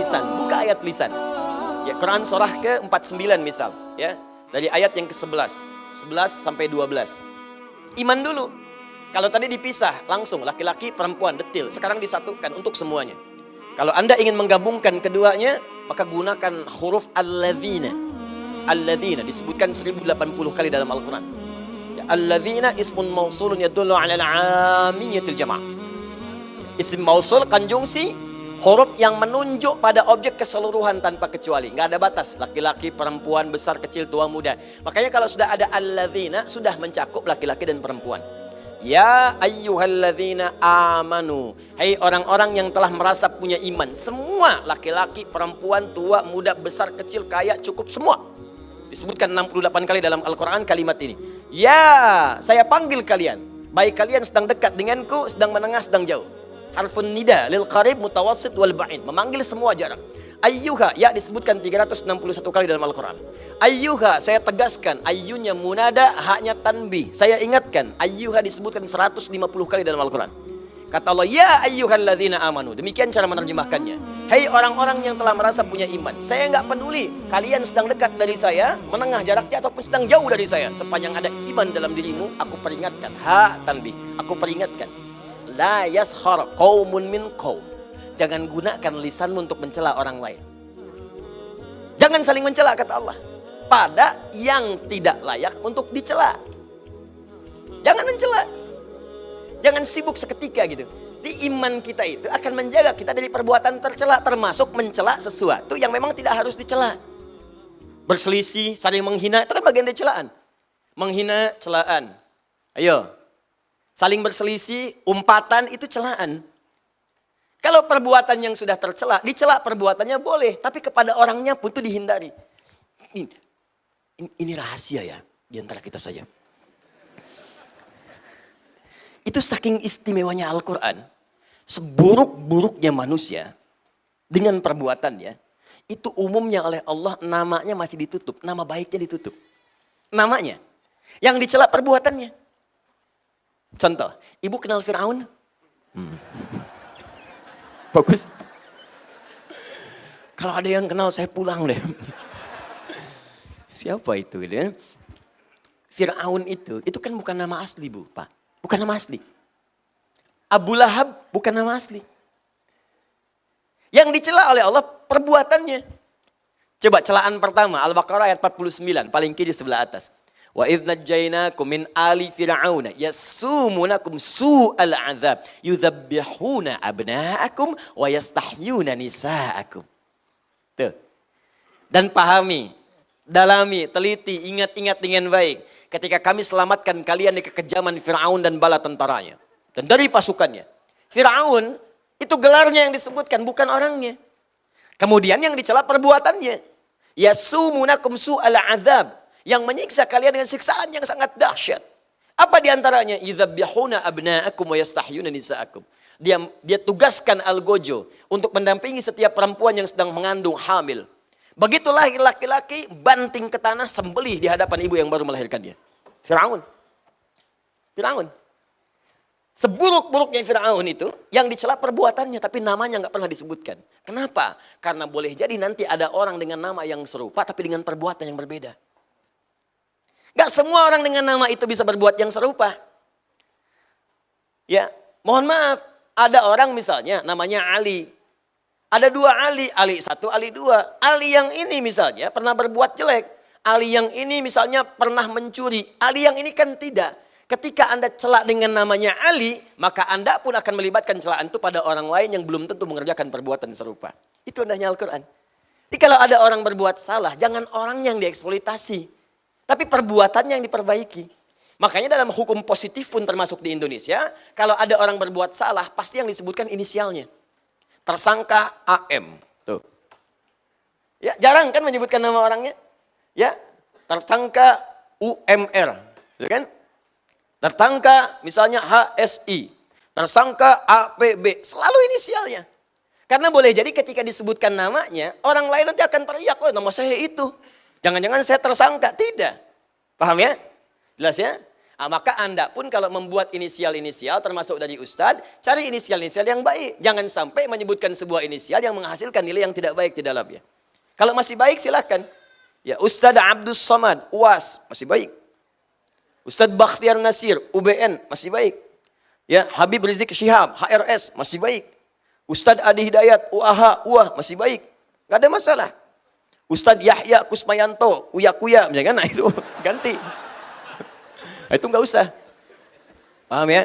lisan, buka ayat lisan. Ya, Quran surah ke-49 misal, ya. Dari ayat yang ke-11, 11 sampai 12. Iman dulu. Kalau tadi dipisah langsung laki-laki, perempuan, detil. Sekarang disatukan untuk semuanya. Kalau Anda ingin menggabungkan keduanya, maka gunakan huruf alladzina. Alladzina disebutkan 1080 kali dalam Al-Quran. Ya, alladzina ismun mausulun yadullu ala al-'amiyatil jama'. Isim mausul konjungsi, huruf yang menunjuk pada objek keseluruhan tanpa kecuali. Nggak ada batas, laki-laki, perempuan, besar, kecil, tua, muda. Makanya kalau sudah ada alladzina, sudah mencakup laki-laki dan perempuan. Ya ayyuhalladzina amanu, hai orang-orang yang telah merasa punya iman. Semua laki-laki, perempuan, tua, muda, besar, kecil, kaya, cukup, semua. Disebutkan 68 kali dalam Al-Quran kalimat ini. Ya, saya panggil kalian, baik kalian sedang dekat denganku, sedang menengah, sedang jauh. Harfun nida lil qarib mutawassit wal ba'id, memanggil semua jarak. Ayyuha, ya disebutkan 361 kali dalam Al-Quran. Ayyuha, saya tegaskan, ayyunya munada, haknya tanbih. Saya ingatkan, ayyuha disebutkan 150 kali dalam Al-Quran. Kata Allah, ya ayyuhalladzina amanu. Demikian cara menerjemahkannya. Hei orang-orang yang telah merasa punya iman, saya nggak peduli kalian sedang dekat dari saya, menengah jaraknya, ataupun sedang jauh dari saya. Sepanjang ada iman dalam dirimu, aku peringatkan. Ha tanbih, aku peringatkan. La yashar qaumun min qaum. Jangan gunakan lisanmu untuk mencela orang lain. Jangan saling mencela, kata Allah, pada yang tidak layak untuk dicela. Jangan mencela. Jangan sibuk seketika gitu. Di iman kita itu akan menjaga kita dari perbuatan tercela, termasuk mencela sesuatu yang memang tidak harus dicela. Berselisih, saling menghina, itu kan bagian dari celaan. Menghina, celaan. Ayo. Saling berselisih, umpatan, itu celaan. Kalau perbuatan yang sudah tercela, dicela perbuatannya boleh, tapi kepada orangnya pun itu dihindari. Ini rahasia ya, di antara kita saja. Itu saking istimewanya Al-Quran, seburuk-buruknya manusia dengan perbuatannya, itu umumnya oleh Allah namanya masih ditutup, nama baiknya ditutup. Namanya, yang dicela perbuatannya. Contoh, ibu kenal Fir'aun? Bagus. Kalau ada yang kenal saya pulang deh. Siapa itu gitu ya? Fir'aun itu kan bukan nama asli Bu, Pak. Bukan nama asli. Abu Lahab bukan nama asli. Yang dicela oleh Allah perbuatannya. Coba celaan pertama, Al-Baqarah ayat 49, paling kiri sebelah atas. Wa idh najjaynakum min ali fir'auna yasumunakum su'al 'adzab yudzabbihuna abna'akum wa yastahyuna nisa'akum. Tuh. Dan pahami, dalami, teliti, ingat-ingat dengan baik. Ketika kami selamatkan kalian dari kekejaman Fir'aun dan bala tentaranya. Dan dari pasukannya. Fir'aun itu gelarnya yang disebutkan, bukan orangnya. Kemudian yang dicela perbuatannya. Yasumunakum su'al 'adzab. Yang menyiksa kalian dengan siksaan yang sangat dahsyat. Apa diantaranya? Yudzabbihuna abna'akum wa yastahyuna nisa'akum. Dia tugaskan algojo untuk mendampingi setiap perempuan yang sedang mengandung hamil. Begitulah laki-laki banting ke tanah, sembelih di hadapan ibu yang baru melahirkan dia. Fir'aun. Fir'aun. Seburuk-buruknya Fir'aun itu yang dicela perbuatannya, tapi namanya nggak pernah disebutkan. Kenapa? Karena boleh jadi nanti ada orang dengan nama yang serupa tapi dengan perbuatan yang berbeda. Gak semua orang dengan nama itu bisa berbuat yang serupa. Ya, mohon maaf. Ada orang misalnya namanya Ali. Ada dua Ali. Ali satu, Ali dua. Ali yang ini misalnya pernah berbuat jelek. Ali yang ini misalnya pernah mencuri. Ali yang ini kan tidak. Ketika Anda celak dengan namanya Ali, maka Anda pun akan melibatkan celaan itu pada orang lain yang belum tentu mengerjakan perbuatan serupa. Itu indahnya Al-Quran. Jadi kalau ada orang berbuat salah, jangan orang yang dieksploitasi. Tapi perbuatannya yang diperbaiki. Makanya dalam hukum positif pun termasuk di Indonesia, kalau ada orang berbuat salah, pasti yang disebutkan inisialnya. Tersangka AM. Tuh. Ya, jarang kan menyebutkan nama orangnya? Ya, tersangka UMR. Gitu kan? Tersangka misalnya HSI. Tersangka APB. Selalu inisialnya. Karena boleh jadi ketika disebutkan namanya, orang lain nanti akan teriak, oh nama saya itu. Jangan-jangan saya tersangka. Tidak. Paham ya? Jelas ya? Maka Anda pun kalau membuat inisial-inisial termasuk dari Ustadz, cari inisial-inisial yang baik. Jangan sampai menyebutkan sebuah inisial yang menghasilkan nilai yang tidak baik di dalamnya. Kalau masih baik silakan. Ya, Ustadz Abdus Somad, UAS, masih baik. Ustadz Bakhtiar Nasir, UBN, masih baik. Ya, Habib Rizik Syihab, HRS, masih baik. Ustadz Adi Hidayat, UAH, UAH, masih baik. Nggak ada masalah. Ustadz Yahya Kusmayanto, Uya-Kuya, misalkan, nah itu ganti. Itu nggak usah. Paham ya?